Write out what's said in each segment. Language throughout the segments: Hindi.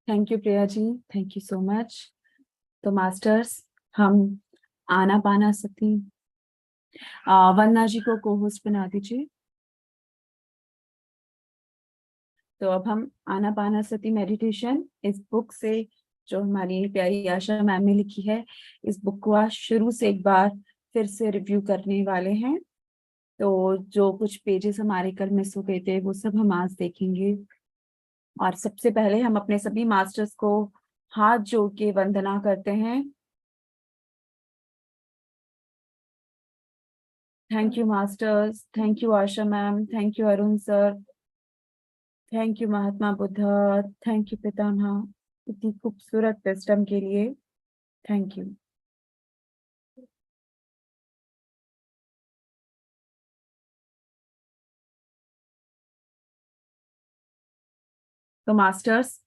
Thank you Priya ji, thank you so much. तो मास्टर्स, हम आनापानासती, वंदना जी को को होस्ट बना दीजिए। तो अब हम आनापानासती मेडिटेशन इस बुक से, जो हमारी प्यारी आशा मैम ने लिखी है, इस बुक को आज शुरू से एक बार फिर से रिव्यू करने वाले हैं। तो जो कुछ पेजेस हमारे कल मिस हो गए थे वो सब हम आज देखेंगे। और सबसे पहले हम अपने सभी मास्टर्स को हाथ जोड़ के वंदना करते हैं। Thank you masters, thank you Asha ma'am, thank you Arun sir, thank you Mahatma Buddha, thank you पितामह इतनी खूबसूरत विजडम के लिए। Thank you. तो मास्टर्स,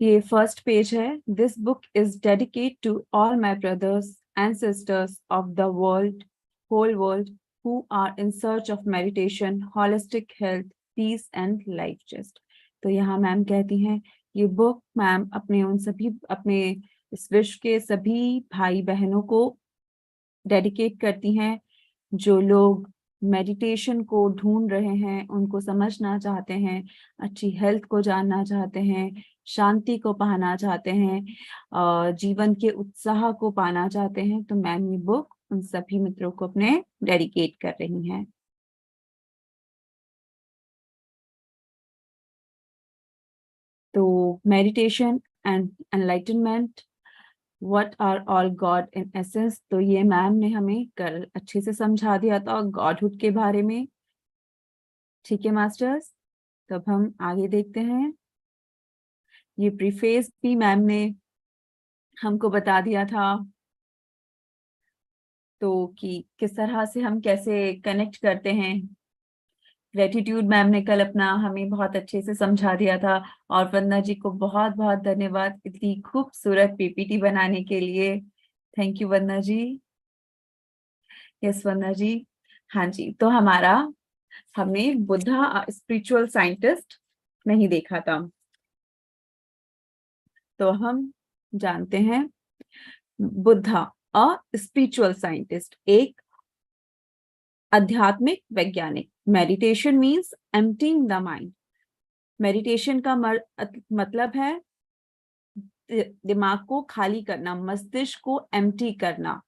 ये फर्स्ट पेज है। This book is dedicate to all my brothers and sisters of the world, whole world, who are in search of meditation, holistic health, peace and life gist। तो यहाँ मैम कहती हैं ये बुक मैम अपने उन सभी, अपने इस विश्व के सभी भाई बहनों को डेडिकेट करती हैं जो लोग मेडिटेशन को ढूंढ रहे हैं, उनको समझना चाहते हैं, अच्छी हेल्थ को जानना चाहते हैं, शांति को पाना चाहते हैं, जीवन के उत्साह को पाना चाहते हैं। तो मैम ये बुक उन सभी मित्रों को अपने डेडिकेट कर रही हैं। तो meditation and enlightenment, what are all god in essence, तो ये मैम ने हमें कल अच्छे से समझा दिया था गॉडहुड के बारे में। ठीक है मास्टर्स, तब हम आगे देखते हैं। ये प्रीफेस भी मैम ने हमको बता दिया था, तो कि किस तरह से हम कैसे कनेक्ट करते हैं। ग्रेटिट्यूड मैम ने कल अपना हमें बहुत अच्छे से समझा दिया था। और वंदना जी को बहुत बहुत धन्यवाद इतनी खूबसूरत पीपीटी बनाने के लिए। Thank you Vandana ji. Yes Vandana ji. हाँ जी, तो हमारा, हमने बुद्धा स्पिरिचुअल साइंटिस्ट नहीं देखा था, तो हम जानते हैं बुद्धा अ स्पिरिचुअल साइंटिस्ट, एक आध्यात्मिक वैज्ञानिक। Meditation means emptying the mind. Meditation का मतलब है दिमाग को खाली करना, मस्तिष्क को एम्प्टी करना,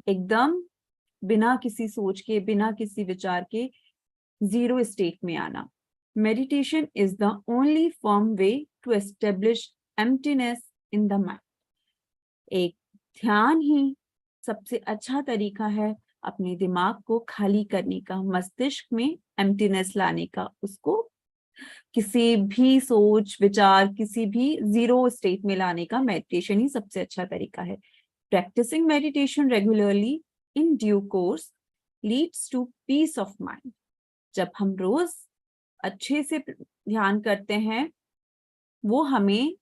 एकदम बिना किसी सोच के, बिना किसी विचार के जीरो स्टेट में आना। Meditation is the only firm way to establish emptiness in the mind. एक ध्यान ही सबसे अच्छा तरीका है अपने दिमाग को खाली करने का, मस्तिष्क में एम्प्टीनेस लाने का, उसको किसी भी सोच विचार, किसी भी जीरो स्टेट में लाने का मेडिटेशन ही सबसे अच्छा तरीका है। Practising meditation regularly in due course leads to peace of mind. जब हम रोज अच्छे से ध्यान करते हैं, वो हमें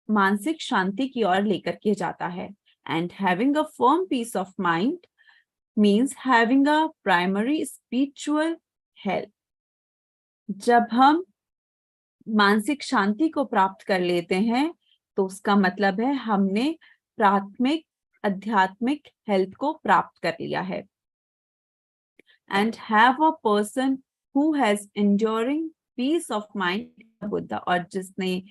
मानसिक शांति की ओर लेकर के जाता है। And having a firm peace of mind means having a primary spiritual health. जब हम मानसिक शांति को प्राप्त कर लेते हैं, तो उसका मतलब है हमने प्राथमिक आध्यात्मिक हेल्थ को प्राप्त कर लिया है। And have a person who has enduring peace of mind Buddha, और जिसने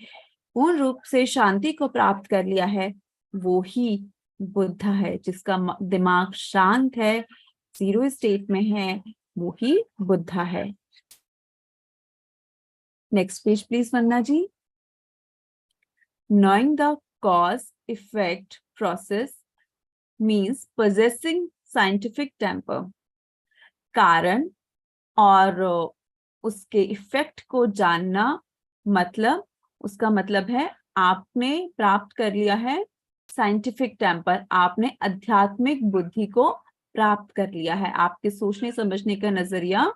पूर्ण रूप से शांति को प्राप्त कर लिया है वो ही बुद्धा है। जिसका दिमाग शांत है, जीरो स्टेट में है, वो ही बुद्धा है। Next page please Vandana ji. Knowing the cause effect process means possessing scientific temper। कारण और उसके इफेक्ट को जानना, मतलब उसका मतलब है आपने प्राप्त कर लिया है साइंटिफिक टेम्पर, आपने आध्यात्मिक बुद्धि को प्राप्त कर लिया है, आपके सोचने समझने का नजरिया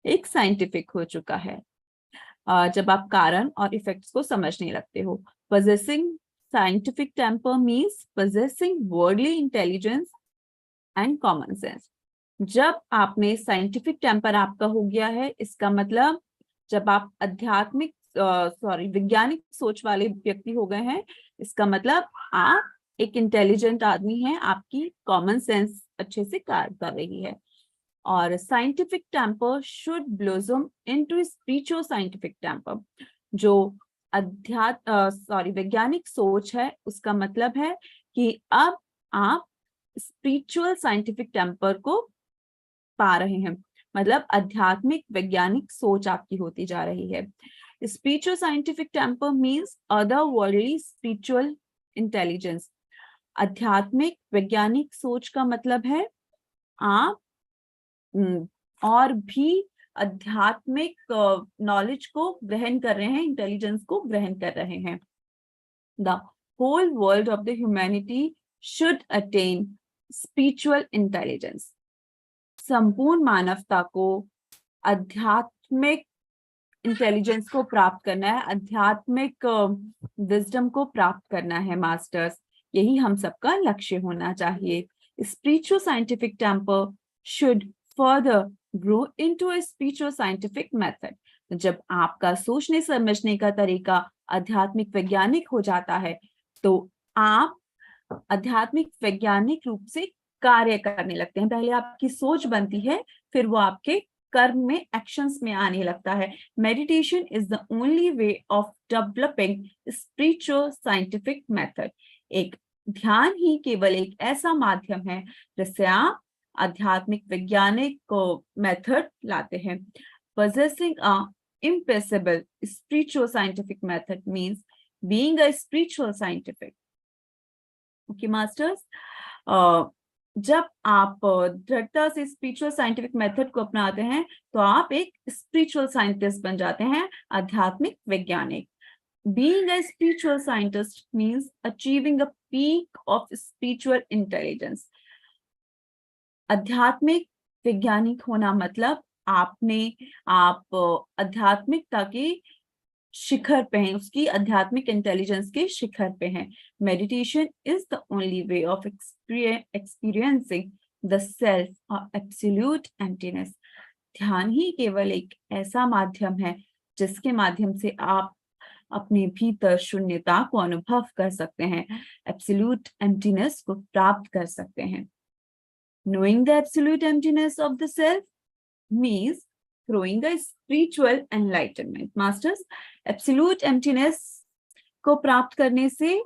एक साइंटिफिक हो चुका है। जब आप कारण और इफेक्ट्स को समझने लगते हो। possessing scientific temper means possessing worldly intelligence and common sense। जब आपने साइंटिफिक टेम्पर आपका हो गया है, इसका मतलब जब आप आध्यात्मिक वैज्ञानिक सोच वाले व्यक्ति हो गए हैं। इसका मतलब आप एक इंटेलिजेंट आदमी हैं, आपकी कॉमन सेंस अच्छे से कार्य कर रही है। और scientific temper should blossom into spiritual scientific temper. जो वैज्ञानिक सोच है, उसका मतलब है कि अब आप स्पिरिचुअल साइंटिफिक टेम्पर को पा रहे हैं, मतलब आध्यात्मिक वैज्ञानिक सोच आपकी होती जा रही है। Spiritual scientific temper means other worldly spiritual intelligence. आध्यात्मिक वैज्ञानिक सोच का मतलब है आप और भी आध्यात्मिक नॉलेज को ग्रहण कर रहे हैं, इंटेलिजेंस को ग्रहण कर रहे हैं। The whole world of the humanity should attain spiritual intelligence. संपूर्ण मानवता को आध्यात्मिक इंटेलिजेंस को प्राप्त करना है, आध्यात्मिक विजडम को प्राप्त करना है मास्टर्स। यही हम सबका लक्ष्य होना चाहिए। Spiritual scientific temper should further grow into a spiritual scientific method. जब आपका सोचने समझने का तरीका आध्यात्मिक वैज्ञानिक हो जाता है, तो आप आध्यात्मिक वैज्ञानिक रूप से कार्य करने लगते हैं। पहले आपकी सोच बनती है, फिर वो आपके कर्म में, एक्शंस में आने लगता है। Meditation is the only way of developing spiritual scientific method. एक ध्यान ही केवल एक ऐसा माध्यम है जिससे आप आध्यात्मिक वैज्ञानिक को मेथड लाते हैं। Possessing a impossible spiritual scientific method means being a spiritual scientific. Okay masters, जब आप दृढ़ता से स्पिरिचुअल साइंटिफिक मेथड को अपनाते हैं तो आप एक स्पिरिचुअल साइंटिस्ट बन जाते हैं, आध्यात्मिक वैज्ञानिक। Being a spiritual scientist means achieving a peak of spiritual intelligence. आध्यात्मिक वैज्ञानिक होना मतलब आप आध्यात्मिकता के शिखर पे हैं, उसकी आध्यात्मिक इंटेलिजेंस के शिखर पे हैं। Meditation is the only way of experiencing the self और एब्सोल्यूट एम्प्टीनेस। ध्यान ही केवल एक ऐसा माध्यम है जिसके माध्यम से आप अपने भीतर शून्यता को अनुभव कर सकते हैं, एब्सोल्यूट एम्प्टीनेस को प्राप्त कर सकते हैं। Knowing the absolute emptiness of the self means growing a spiritual enlightenment. Masters, absolute emptiness को प्राप्त करने से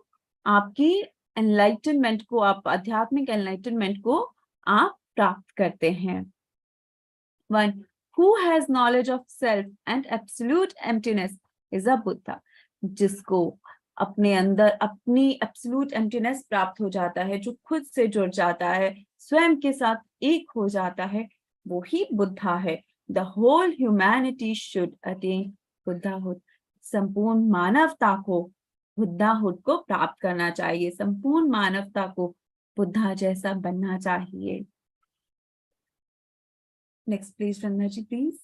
आपकी enlightenment को, आप आध्यात्मिक enlightenment को आप प्राप्त करते हैं। One who has knowledge of self and absolute emptiness is a Buddha. जिसको अपने अंदर अपनी एब्सोल्यूट एम्प्टीनेस प्राप्त हो जाता है, जो खुद से जुड़ जाता है, स्वयं के साथ एक हो जाता है, वो ही बुद्धा है। The whole humanity should attain buddhahood. संपूर्ण मानवता को बुद्धाहुड को प्राप्त करना चाहिए, संपूर्ण मानवता को बुद्धा जैसा बनना चाहिए। Next please Ranjana ji please.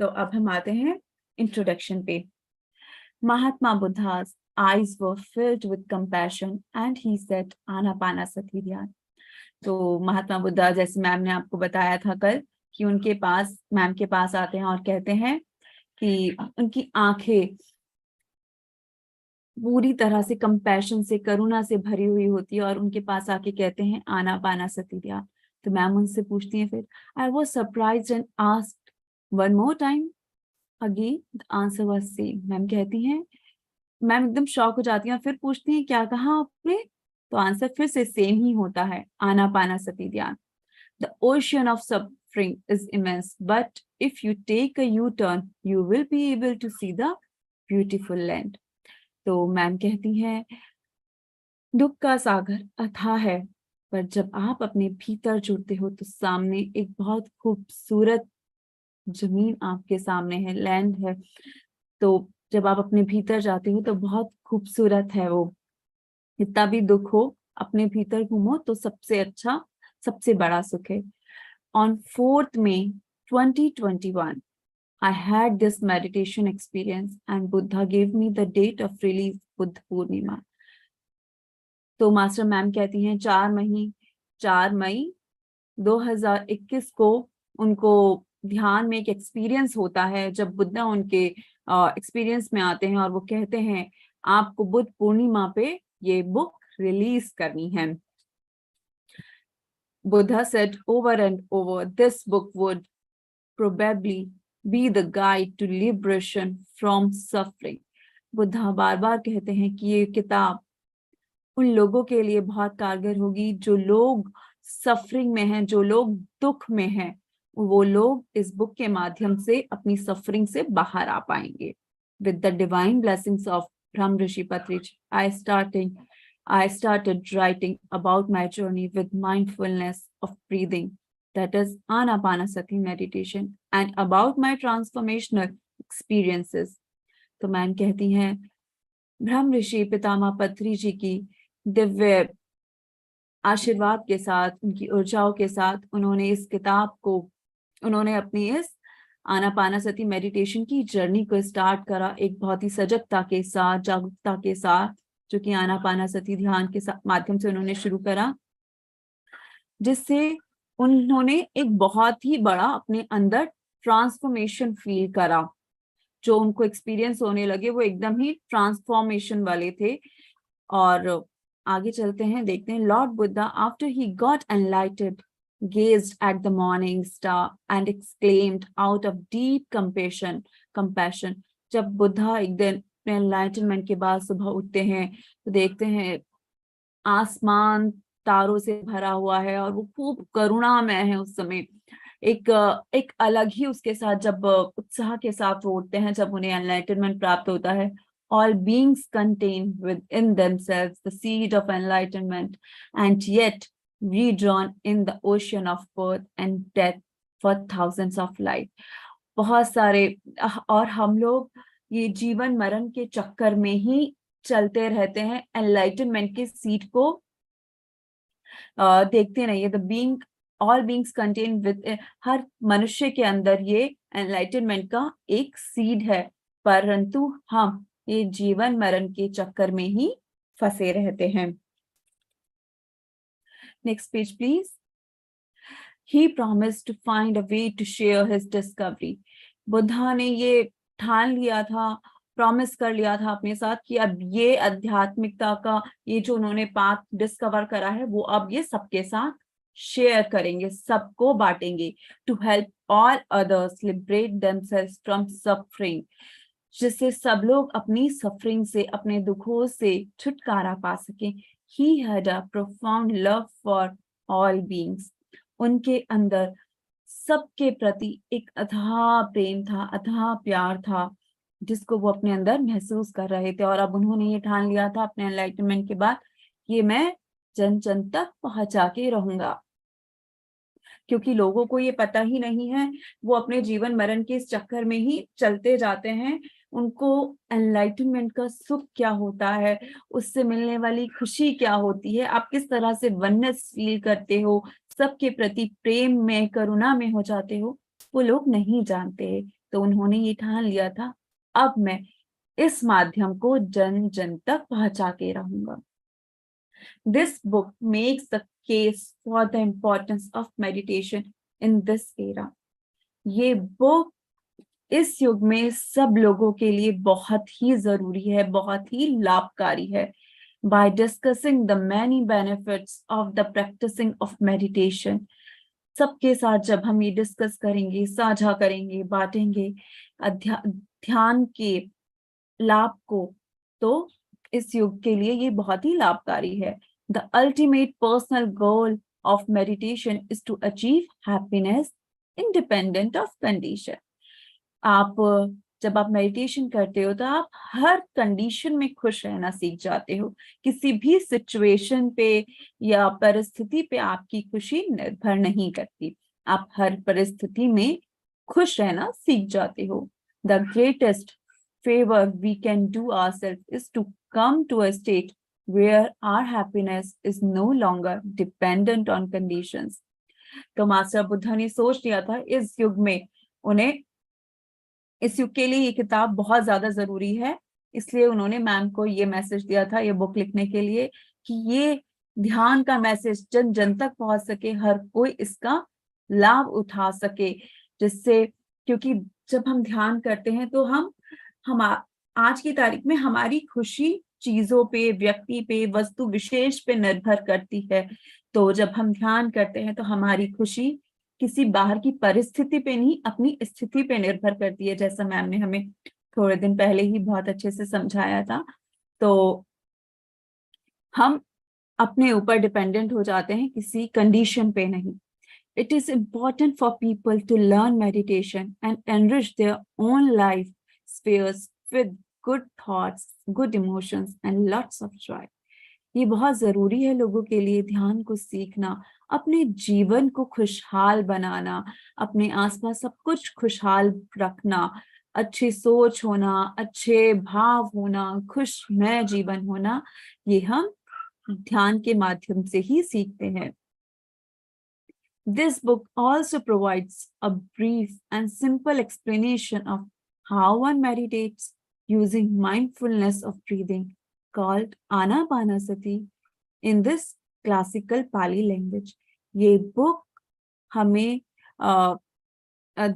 तो अब हम आते हैं इंट्रोडक्शन पे। Mahatma Buddha's eyes were filled with compassion and he said Anapanasati Dhyan. तो महात्मा बुद्धा, जैसे मैम ने आपको बताया था कल, कि उनके पास, मैम के पास आते हैं और कहते हैं कि उनकी आंखें पूरी तरह से कंपैशन से, करुणा से भरी हुई होती है, और उनके पास आके कहते हैं आनापानासति ध्यान। तो मैम उनसे पूछती हैं फिर, I was surprised and asked one more time again the answer was same. Ma'am कहती हैं, मैम एकदम शॉक हो जाती हैं और फिर पूछती हैं क्या कहा आपने? तो आंसर फिर से सेम ही होता है, आनापानासति ध्यान। The ocean of suffering is immense but if you take a U turn you will be able to see the beautiful land. तो मैम कहती हैं दुख का सागर अथाह है, पर जब आप अपने भीतर जुड़ते हो तो सामने एक बहुत खूबसूरत जमीन आपके सामने है, लैंड है। तो जब आप अपने भीतर जाते हो तो बहुत खूबसूरत है वो। इतना भी दुख हो, अपने भीतर घूमो तो सबसे अच्छा, सबसे बड़ा सुख है। On 4th May 2021, I had this meditation experience and Buddha gave me the date of release, Buddha Purnima. तो मास्टर मैम कहती हैं 4 मई 2021 को उनको ध्यान में एक एक्सपीरियंस होता है जब बुद्धा उनके एक्सपीरियंस में आते हैं और वो कहते हैं आपको बुद्ध पूर्णिमा पे ये बुक रिलीज करनी है। Buddha said over and over, this book would probably be the guide to liberation from suffering. Buddha बार बार कहते हैं कि ये किताब उन लोगों के लिए बहुत कारगर होगी जो लोग सफरिंग में हैं, जो लोग दुख में हैं, वो लोग इस बुक के माध्यम से अपनी सफरिंग से बाहर आ पाएंगे। With the divine blessings of Brahmrishi Patriji, I started writing about my journey with mindfulness of breathing, that is Anapanasati meditation, and about my transformational experiences. तो मैन कहती हैं ब्रह्म ऋषि पितामह पत्री जी की दिव्य आशीर्वाद के साथ, उनकी ऊर्जाओं के साथ उन्होंने इस किताब को, उन्होंने अपनी इस आनापानासती मेडिटेशन की जर्नी को स्टार्ट करा एक बहुत ही सजगता के साथ, जागरूकता के साथ, जो कि आनापानासती ध्यान के माध्यम से उन्होंने शुरू करा, जिससे उन्होंने एक बहुत ही बड़ा अपने अंदर ट्रांसफॉर्मेशन फील करा। जो उनको एक्सपीरियंस होने लगे वो एकदम ही ट्रांसफॉर्मेशन वाले थे। और आगे चलते हैं, देखते हैं। Lord Buddha after he got एनलाइटेड gazed at the morning star and exclaimed out of deep compassion. जब बुद्धा एक दिन एनलाइटनमेंट के बाद सुबह उठते हैं तो देखते हैं आसमान तारों से भरा हुआ है और वो खूब करुणामय है। उस समय एक अलग ही उसके साथ जब उत्साह के साथ वो उठते हैं, जब उन्हें एनलाइटनमेंट प्राप्त होता है। All beings contain within themselves the seed of enlightenment and yet redrawn in the ocean of birth and death for thousands of life. बहुत सारे, और हम लोग ये जीवन मरण के चक्कर में ही चलते रहते हैं, एनलाइटनमेंट के सीड को देखते नहीं है। The being all beings contain with, हर मनुष्य के अंदर ये एनलाइटनमेंट का एक सीड है, परंतु हम ये जीवन मरण के चक्कर में ही फंसे रहते हैं। Next page please. He promised to find a way to share his discovery. Buddha ने ये ठान लिया था, प्रॉमिस कर लिया था अपने साथ कि अब ये आध्यात्मिकता का ये जो उन्होंने पाथ डिस्कवर करा है वो अब ये सबके साथ शेयर करेंगे, सबको बांटेंगे। To help all others liberate themselves from suffering, जिससे सब लोग अपनी सफरिंग से, अपने दुखों से छुटकारा पा सकें। He had a profound love for all beings. उनके अंदर सबके प्रति एक अथाह प्रेम था, अथाह प्यार था, जिसको वो अपने अंदर महसूस कर रहे थे। और अब उन्होंने ये ठान लिया था अपने एनलाइटनमेंट के बाद कि मैं जन जन तक पहुंचा के रहूंगा, क्योंकि लोगों को ये पता ही नहीं है, वो अपने जीवन मरण के इस चक्कर में ही चलते जाते हैं। उनको एनलाइटनमेंट का सुख क्या होता है, उससे मिलने वाली खुशी क्या होती है, आप किस तरह से वननेस फील करते हो, सबके प्रति प्रेम में, करुणा में हो जाते हो, वो लोग नहीं जानते। तो उन्होंने ये ठान लिया था अब मैं इस माध्यम को जन जन तक पहुंचा के रहूंगा। This book makes the case for the importance of meditation in this era. ये बुक इस युग में सब लोगों के लिए बहुत ही जरूरी है, बहुत ही लाभकारी है। By discussing the many benefits of the practicing of meditation, सबके साथ जब हम ये डिस्कस करेंगे, साझा करेंगे, बांटेंगे ध्यान के लाभ को, तो इस युग के लिए ये बहुत ही लाभकारी है। The ultimate personal goal of meditation is to achieve happiness independent of condition. जब आप मेडिटेशन करते हो तो आप हर कंडीशन में खुश रहना सीख जाते हो। किसी भी सिचुएशन पे या परिस्थिति पे आपकी खुशी निर्भर नहीं करती, आप हर परिस्थिति में खुश रहना सीख जाते हो। The greatest favor we can do ourselves is to come to a state where our happiness is no longer dependent on conditions. तो मास्टर बुद्धा ने सोच लिया था इस युग में उन्हें, इस युग के लिए ये किताब बहुत ज्यादा जरूरी है, इसलिए उन्होंने मैम को ये मैसेज दिया था ये बुक लिखने के लिए कि ये ध्यान का मैसेज जन जन तक पहुंच सके, हर कोई इसका लाभ उठा सके। जिससे, क्योंकि जब हम ध्यान करते हैं तो हम आज की तारीख में हमारी खुशी चीजों पे, व्यक्ति पे, वस्तु विशेष पे निर्भर करती है। तो जब हम ध्यान करते हैं तो हमारी खुशी किसी बाहर की परिस्थिति पे नहीं, अपनी स्थिति पे निर्भर करती है, जैसा मैम ने हमें थोड़े दिन पहले ही बहुत अच्छे से समझाया था। तो हम अपने ऊपर डिपेंडेंट हो जाते हैं, किसी कंडीशन पे नहीं। It is important for people to learn meditation and enrich their own life spheres with good thoughts, good emotions and lots of joy. ये बहुत जरूरी है लोगों के लिए ध्यान को सीखना, अपने जीवन को खुशहाल बनाना, अपने आसपास सब कुछ खुशहाल रखना, अच्छी सोच होना, अच्छे भाव होना, खुशमय जीवन होना, ये हम ध्यान के माध्यम से ही सीखते हैं। This book also provides a brief and simple explanation of how one meditates using mindfulness of breathing called Anapanasati in this classical Pali language. ये book हमें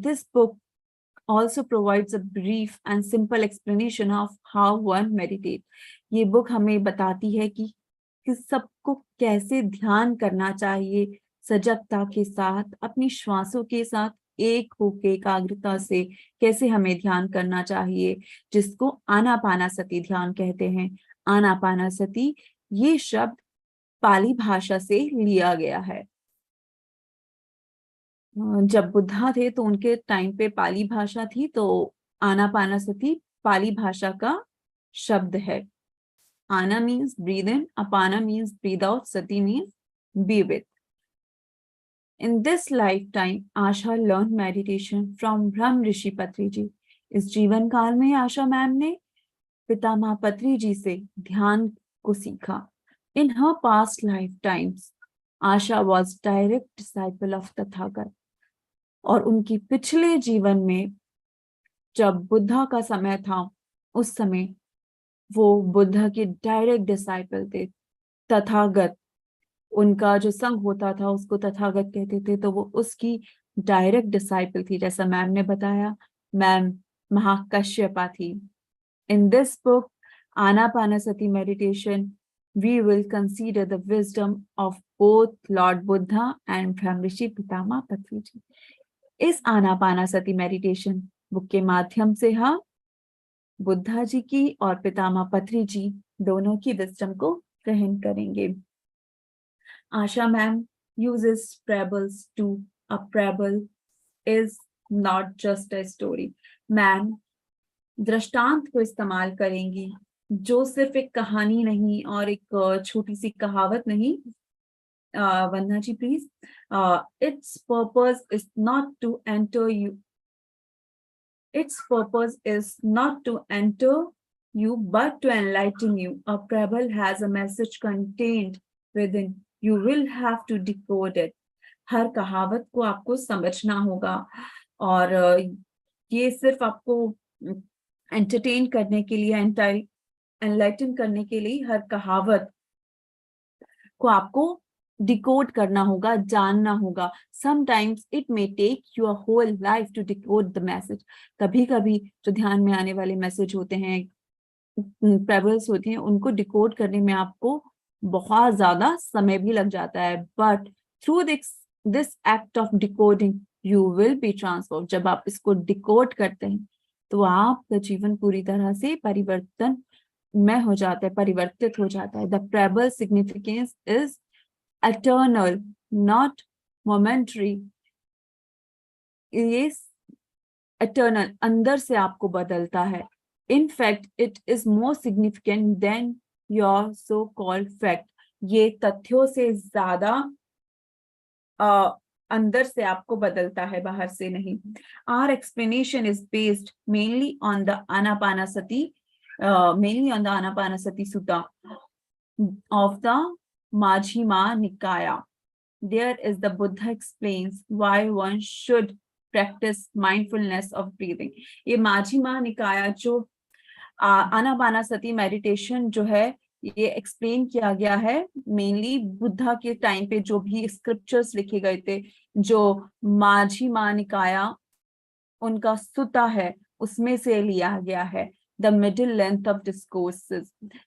this book also provides a brief and simple explanation of how one meditates. ये book हमें बताती है कि सबको कैसे ध्यान करना चाहिए, सजगता के साथ, अपनी श्वासों के साथ एक होके एकाग्रता से कैसे हमें ध्यान करना चाहिए, जिसको आनापानासति ध्यान कहते हैं। आनापानासति ये शब्द पाली भाषा से लिया गया है। जब बुद्धा थे तो उनके टाइम पे पाली भाषा थी, तो आनापानासति पाली भाषा का शब्द है। Ana means breathe in, apana means breathe out, sati means be with. In this lifetime, Asha learned meditation from Brahm Rishi Patri ji. इस जीवन काल में आशा मैम ने पितामह पत्री जी से ध्यान को सीखा। In her past lifetimes, Asha was direct disciple of Tathagat. और उनकी पिछले जीवन में जब बुद्धा का समय था, उस समय वो बुद्धा के डायरेक्ट डिसाइपल थे। तथागत, उनका जो संग होता था उसको तथागत कहते थे, तो वो उसकी डायरेक्ट डिसाइपल थी, जैसा मैम ने बताया। मैम महाकश्यपा थी। In this book Anapanasati meditation we will consider the wisdom of both Lord Buddha and Brahmrishi Pitama Patri ji. इस आनापानसति मेडिटेशन बुक के माध्यम से हम बुद्धा जी की और पितामह पत्री जी दोनों की विजडम को ग्रहण करेंगे। आशा ma'am uses parables too. A parable is not just a story. Ma'am दृष्टांत को इस्तेमाल करेंगी, जो सिर्फ एक कहानी नहीं और एक छोटी सी कहावत नहीं। वंदना जी please. Its purpose is not to enter you. Its purpose is not to enter you, but to enlighten you. A parable has a message contained within. You will have to decode it. हर कहावत को आपको समझना होगा, और ये सिर्फ आपको एंटरटेन करने के लिए, एनलाइटन करने के लिए हर कहावत को आपको डिकोड करना होगा, जानना होगा। Sometimes it may take your whole life to decode the message. कभी कभी जो ध्यान में आने वाले मैसेज होते हैं, पैरल्स होती हैं, उनको डिकोड करने में आपको बहुत ज्यादा समय भी लग जाता है। But through this act of decoding you will be transform. जब आप इसको डिकोड करते हैं तो आपका जीवन पूरी तरह से परिवर्तन में हो जाता है, परिवर्तित हो जाता है। The parallel significance is eternal, not momentary. ये eternal अंदर से आपको बदलता है। In fact, it is more significant than your so-called fact. ये तथ्यों से ज्यादा अंदर से आपको बदलता है, बाहर से नहीं। Our explanation is based mainly on the Anapanasati Sutta of the Majjhima Nikaya. There is the Buddha explains why one should practice mindfulness of breathing. ये माझीमा निकाया जो आनापानासति मेडिटेशन जो है, ये एक्सप्लेन किया गया है मेनली बुद्धा के टाइम पे जो भी स्क्रिप्चर्स लिखे गए थे, जो माझीमा निकाया उनका सुता है उसमें से लिया गया है। The middle length of discourses.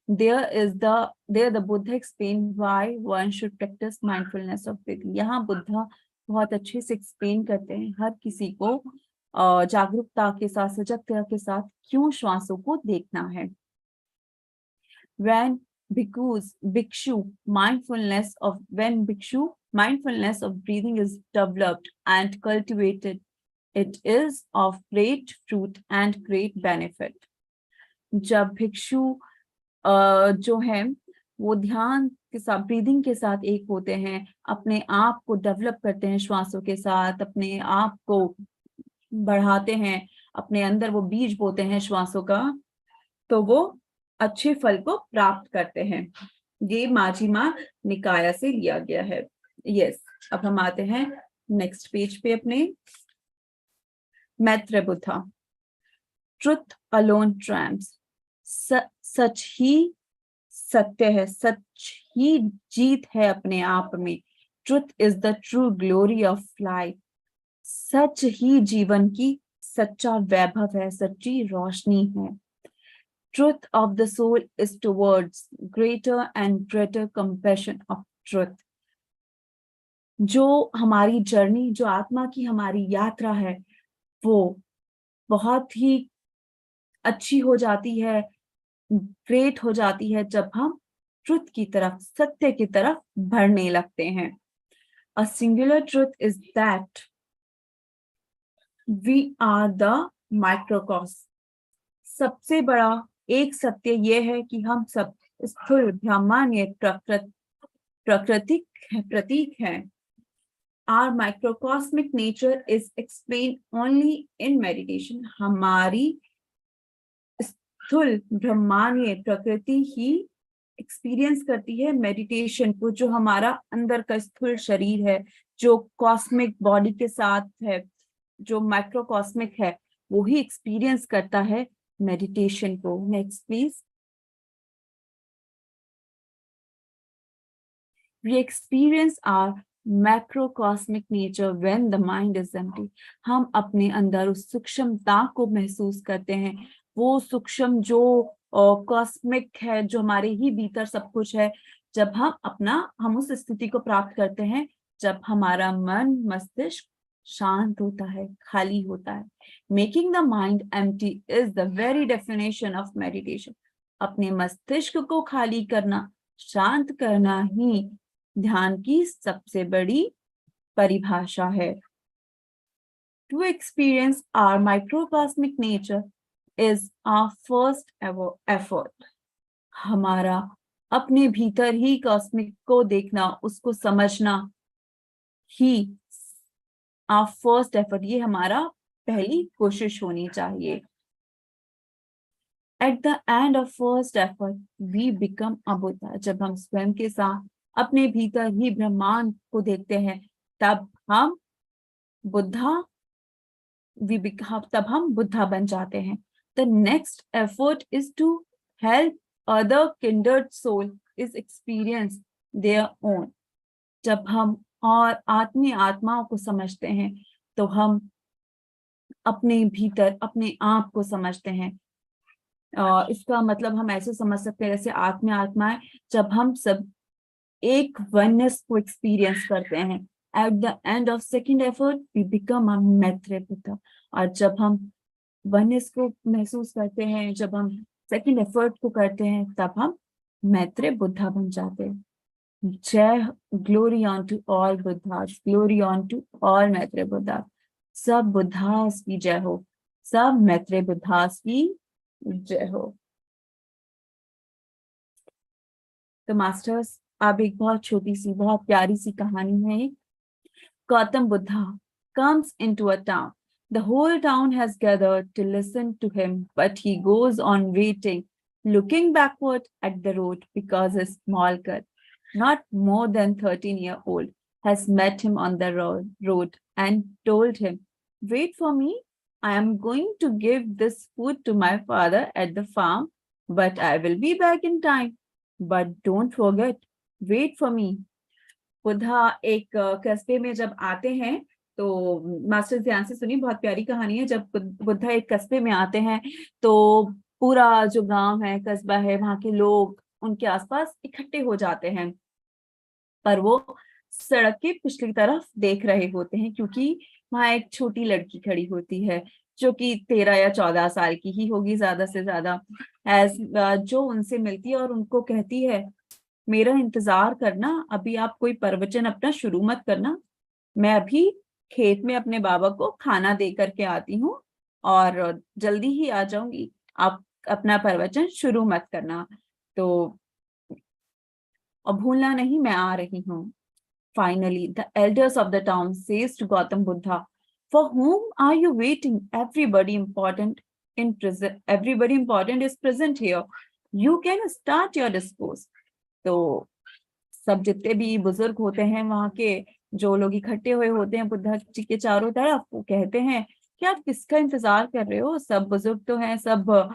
There the Buddha explained why one should practice mindfulness of breathing. यहाँ बुद्धा बहुत अच्छे से एक्सप्लेन करते हैं हर किसी को जागरूकता के साथ, सजगता के साथ क्यों श्वासों को देखना है। When bhikshu mindfulness of breathing is developed and cultivated, it is of great fruit and great benefit. जब भिक्षु जो है वो ध्यान के साथ, ब्रीदिंग के साथ एक होते हैं, अपने आप को डेवलप करते हैं श्वासों के साथ, अपने आप को बढ़ाते हैं, अपने अंदर वो बीज बोते हैं श्वासों का, तो वो अच्छे फल को प्राप्त करते हैं। ये माजीमा निकाया से लिया गया है। यस, अब हम आते हैं नेक्स्ट पेज पे अपने। Maitreya Buddha. Truth alone triumphs. सच ही सत्य है, सच ही जीत है अपने आप में। Truth is the true glory of life. सच ही जीवन की सच्चा वैभव है, सच्ची रोशनी है। Truth of the soul is towards greater and greater compassion of truth. जो हमारी जर्नी, जो आत्मा की हमारी यात्रा है, वो बहुत ही अच्छी हो जाती है, ग्रेट हो जाती है जब हम ट्रुथ की तरफ, सत्य की तरफ बढ़ने लगते हैं। A singular truth is that we are the microcosm. सबसे बड़ा एक सत्य यह है कि हम सब स्थूल ब्रह्मांड प्राकृतिक प्रतीक हैं। Our microcosmic nature is explained only in meditation. हमारी स्थूल ब्रह्मांडीय प्रकृति ही एक्सपीरियंस करती है मेडिटेशन को। जो हमारा अंदर का स्थूल शरीर है, जो कॉस्मिक बॉडी के साथ है, जो माइक्रोकॉस्मिक है, वो ही एक्सपीरियंस करता है मेडिटेशन को। Next please. We experience our macrocosmic nature when the mind is empty. हम अपने अंदर उस सूक्ष्मता को महसूस करते हैं, वो सूक्ष्म जो कॉस्मिक है, जो हमारे ही भीतर सब कुछ है, जब हम उस स्थिति को प्राप्त करते हैं जब हमारा मन मस्तिष्क शांत होता है, खाली होता है। Making the mind empty is the very definition of meditation. अपने मस्तिष्क को खाली करना, शांत करना ही ध्यान की सबसे बड़ी परिभाषा है। To experience our microcosmic nature is our first ever effort. हमारा अपने भीतर ही कॉस्मिक को देखना, उसको समझना ही our first effort, ये हमारा पहली कोशिश होनी चाहिए। At the end of first effort, we become a Buddha. जब हम स्वयं के साथ अपने भीतर ही ब्रह्मांड को देखते हैं, तब हम बुद्धा बन जाते हैं। The next effort is to help other kindred soul is experience their own. जब हम और आत्माओं को समझते हैं, तो हम अपने भीतर अपने आप को समझते हैं। इसका मतलब हम ऐसे समझ सकते हैं, जैसे आत्माएं जब हम सब एक वननेस को एक्सपीरियंस करते हैं। At the end of second effort we become a Maitreya Buddha. और जब हम वननेस को महसूस करते हैं, जब हम सेकेंड एफर्ट को करते हैं, तब हम मैत्रेय बुद्धा बन जाते हैं। जय, glory on to all Buddhas, glory on to all Maitreya Buddha. सब बुद्धास की जय हो, सब मैत्रेय बुद्धास की जय हो। तो मास्टर्स, अब एक बहुत छोटी सी, बहुत प्यारी सी कहानी है। Gautam Buddha comes into a town. The whole town has gathered to listen to him, but he goes on waiting, looking backward at the road, because a small girl, not more than 13-year-old, has met him on the road and told him, "Wait for me. I am going to give this food to my father at the farm, but I will be back in time. But don't forget, wait for me." Buddha एक कस्बे में जब आते हैं, तो मास्टर ध्यान से सुनिए, बहुत प्यारी कहानी है। जब बुद्धा एक कस्बे में आते हैं तो पूरा जो गांव है, कस्बा है, वहां के लोग उनके आसपास इकट्ठे हो जाते हैं, पर वो सड़क के पिछली तरफ देख रहे होते हैं, क्योंकि वहां एक छोटी लड़की खड़ी होती है जो कि 13 या 14 साल की ही होगी ज्यादा से ज्यादा, एज जो उनसे मिलती है और उनको कहती है, मेरा इंतजार करना, अभी आप कोई प्रवचन अपना शुरू मत करना, मैं अभी खेत में अपने बाबा को खाना दे करके आती हूँ और जल्दी ही आ जाऊंगी, आप अपना प्रवचन शुरू मत करना। तो और भूलना नहीं, मैं आ रही हूँ। Finally, the elders of the town says to Gautam Buddha, "For whom are you waiting? Everybody important is present here. You can start your discourse." तो सब जितने भी बुजुर्ग होते हैं वहां के, जो लोग इकट्ठे हुए होते हैं बुद्धा जी के चारों तरफ, वो कहते हैं कि आप किसका इंतजार कर रहे हो? सब बुजुर्ग तो हैं, सब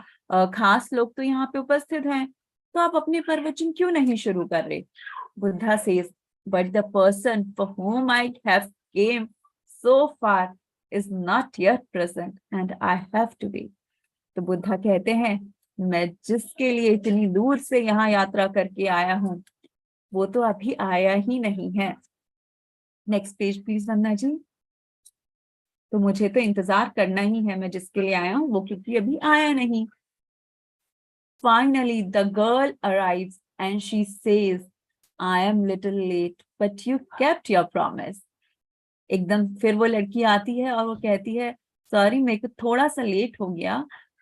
खास लोग तो यहाँ पे उपस्थित हैं, तो आप अपने प्रवचन क्यों नहीं शुरू कर रहे? Buddha says, but the person for whom I have came so far is not yet present and I have to wait. तो बुद्धा कहते हैं, मैं जिसके लिए इतनी दूर से यहाँ यात्रा करके आया हूँ, वो तो अभी आया ही नहीं है। नेक्स्ट पेज प्लीज वंदना जी। तो मुझे तो इंतजार करना ही है, मैं जिसके लिए आया हूँ वो क्योंकि अभी आया नहीं। Finally, the girl arrives and she says, I am little late, but you kept your promise. एकदम फिर वो लड़की आती है और वो कहती है, सॉरी मेरे को थोड़ा सा लेट हो गया,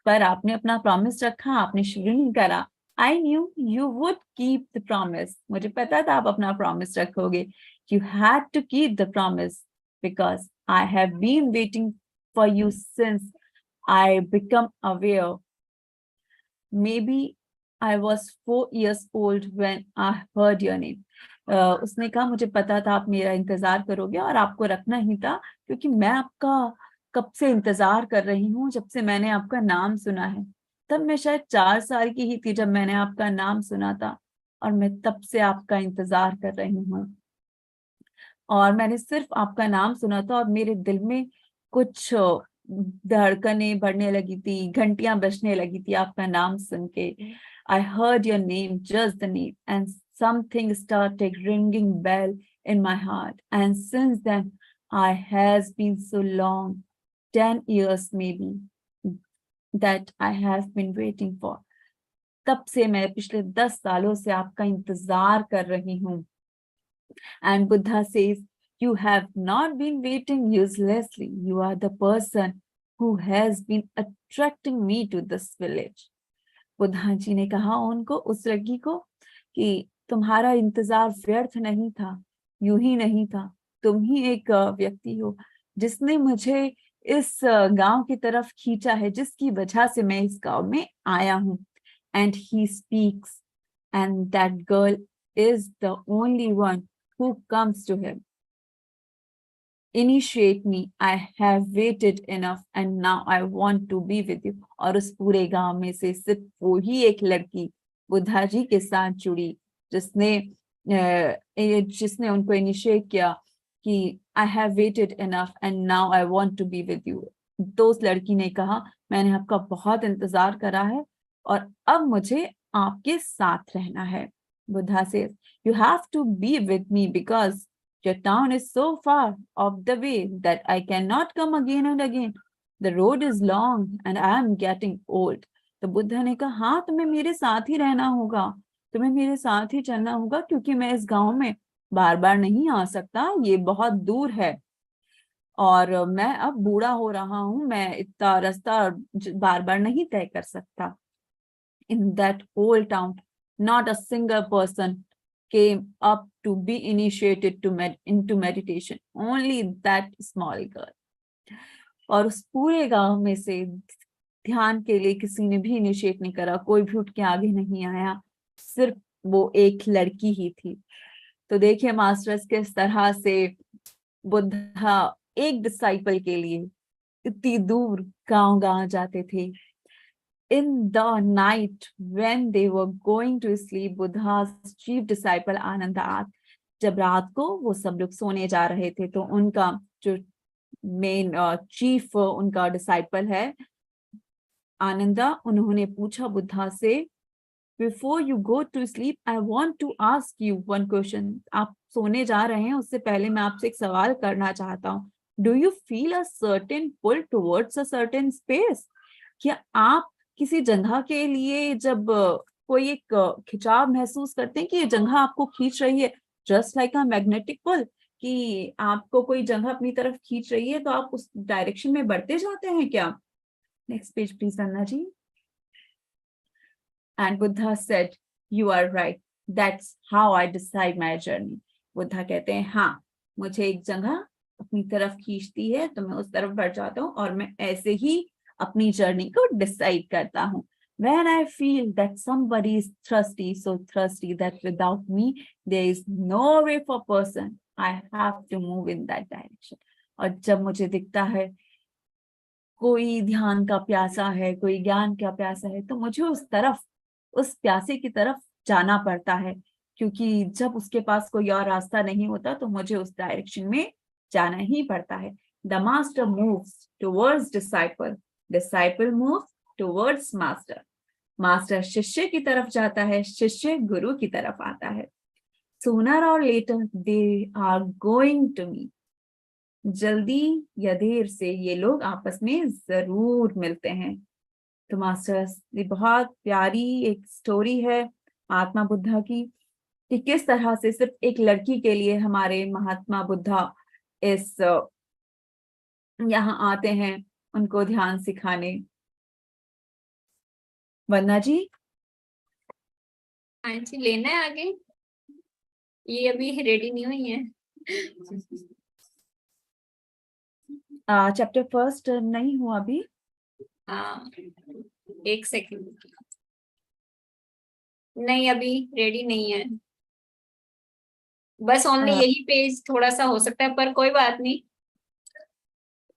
पर आपने अपना प्रॉमिस रखा, आपने शुरू नहीं करा। I knew you would keep the promise, मुझे पता था आप अपना प्रॉमिस रखोगे। You had to keep the promise because I have been waiting for you since I become aware, maybe I was 4 years old when I heard your name. उसने कहा, मुझे पता था आप मेरा इंतजार करोगे और आपको रखना ही था, क्योंकि मैं आपका कब से इंतजार कर रही हूँ, जब से मैंने आपका नाम सुना है। तब मैं शायद 4 साल की ही थी जब मैंने आपका नाम सुना था, और मैं तब से आपका इंतजार कर रही हूँ। और मैंने सिर्फ आपका नाम सुना था और मेरे दिल में कुछ धड़कनें बढ़ने लगी थी, घंटियां बजने लगी थी आपका नाम सुन के। I heard your name, just the name, and something started ringing bell in my heart. And since then, I has been so long, 10 years maybe, that I have been waiting for. तब से मैं पिछले 10 सालों से आपका इंतजार कर रही हूँ। And Buddha says, you have not been waiting uselessly. You are the person who has been attracting me to this village. Buddha ji ने कहा उनको, उस लड़की को, कि तुम्हारा इंतजार व्यर्थ नहीं था, यूं ही नहीं था। तुम ही एक व्यक्ति हो जिसने मुझे इस गांव की तरफ खींचा है, जिसकी वजह से मैं इस गांव में आया हूँ। And he speaks, and that girl is the only one who comes to him. Initiate me, I have waited enough and now I want to be with you. और उस पूरे गांव में से सिर्फ वो ही एक लड़की बुद्धा जी के साथ जुड़ी जिसने उनको इनिशिएट किया कि I have waited enough and now I want to be with you. तो उस लड़की ने कहा, मैंने आपका बहुत इंतजार करा है और अब मुझे आपके साथ रहना है। Buddha says, you have to be with me because your town is so far off the way that I cannot come again and again. The road is long and I am getting old. तो बुद्धा ने कहा, हाँ तुम्हें मेरे साथ ही रहना होगा, तुम्हें मेरे साथ ही चलना होगा, क्योंकि मैं इस गांव में बार बार नहीं आ सकता, ये बहुत दूर है और मैं अब बूढ़ा हो रहा हूँ, मैं इतना रास्ता बार बार नहीं तय कर सकता। In that whole town, not a single person came up to be initiated into meditation. Only that small girl. और उस पूरे गांव में से ध्यान के लिए किसी ने भी इनिशिएट नहीं करा, कोई भी उठ के आगे नहीं आया, सिर्फ वो एक लड़की ही थी। तो देखिए मास्टर्स किस तरह से बुद्धा एक डिसाइपल के लिए इतनी दूर गांव जाते थे। In the night when they were going to sleep, Buddha's chief disciple Ananda, जब रात को वो सब लोग सोने जा रहे थे, तो उनका जो मेन चीफ उनका डिसाइपल है आनंदा, उन्होंने पूछा बुद्धा से, before you go to sleep I want to ask you one question. आप सोने जा रहे हैं उससे पहले मैं आपसे एक सवाल करना चाहता हूँ। Do you feel a certain pull towards a certain space? क्या आप किसी जगह के लिए जब कोई एक खिंचाव महसूस करते हैं कि ये जगह आपको खींच रही है, just like a magnetic pull, कि आपको कोई जगह अपनी तरफ खींच रही है तो आप उस डायरेक्शन में बढ़ते जाते हैं क्या? Next page please Anna ji. And Buddha said, you are right. That's how I decide my journey. Buddha कहते हैं हाँ, मुझे एक जगह अपनी तरफ खींचती है तो मैं उस तरफ बढ़ जाता हूँ और मैं ऐसे ही अपनी जर्नी को डिसाइड करता हूँ। When I feel that somebody is thirsty, so thirsty that without me there is no way for person, I have to move in that direction. और जब मुझे दिखता है कोई ध्यान का प्यासा है, कोई ज्ञान का प्यासा है, तो मुझे उस प्यासे की तरफ जाना पड़ता है, क्योंकि जब उसके पास कोई और रास्ता नहीं होता तो मुझे उस डायरेक्शन में जाना ही पड़ता है। The master moves towards disciple, disciple moves towards master, master शिष्य की तरफ जाता है, शिष्य गुरु की तरफ आता है। सूनर और later they are going to meet, जल्दी या देर से ये लोग आपस में जरूर मिलते हैं। तो मास्टर्स, ये बहुत प्यारी एक स्टोरी है महात्मा बुद्धा की, कि किस तरह से सिर्फ एक लड़की के लिए हमारे महात्मा बुद्धा इस यहाँ आते हैं उनको ध्यान सिखाने। वंदना जी। हाँ जी, लेना है आगे, ये अभी रेडी नहीं हुई है। चैप्टर फर्स्ट नहीं हुआ अभी। एक सेकंड, नहीं अभी रेडी नहीं है, बस ओनली यही पेज थोड़ा सा हो सकता है, पर कोई बात नहीं।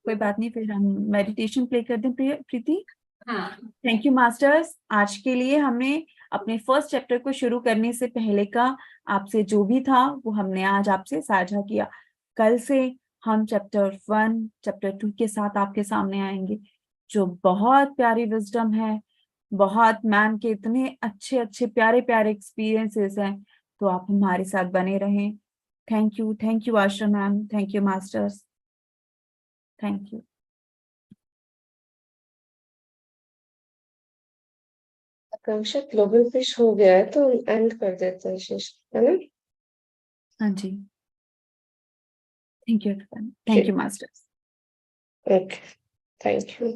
कोई बात नहीं, फिर हम मेडिटेशन प्ले कर दें प्रीति। हाँ, थैंक यू मास्टर्स। आज के लिए हमने अपने फर्स्ट चैप्टर को शुरू करने से पहले का आपसे जो भी था वो हमने आज आपसे साझा किया। कल से हम चैप्टर 1 चैप्टर 2 के साथ आपके सामने आएंगे, जो बहुत प्यारी विजडम है, बहुत मैम के इतने अच्छे अच्छे प्यारे प्यारे एक्सपीरियंसेस हैं। तो आप हमारे साथ बने रहें। Thank you Asha ma'am, thank you masters, thank you. Akanksha, global fish हो गया है तो एंड कर देते हैं सेशन, है ना? हाँ जी, thank you masters. Okay, thank you.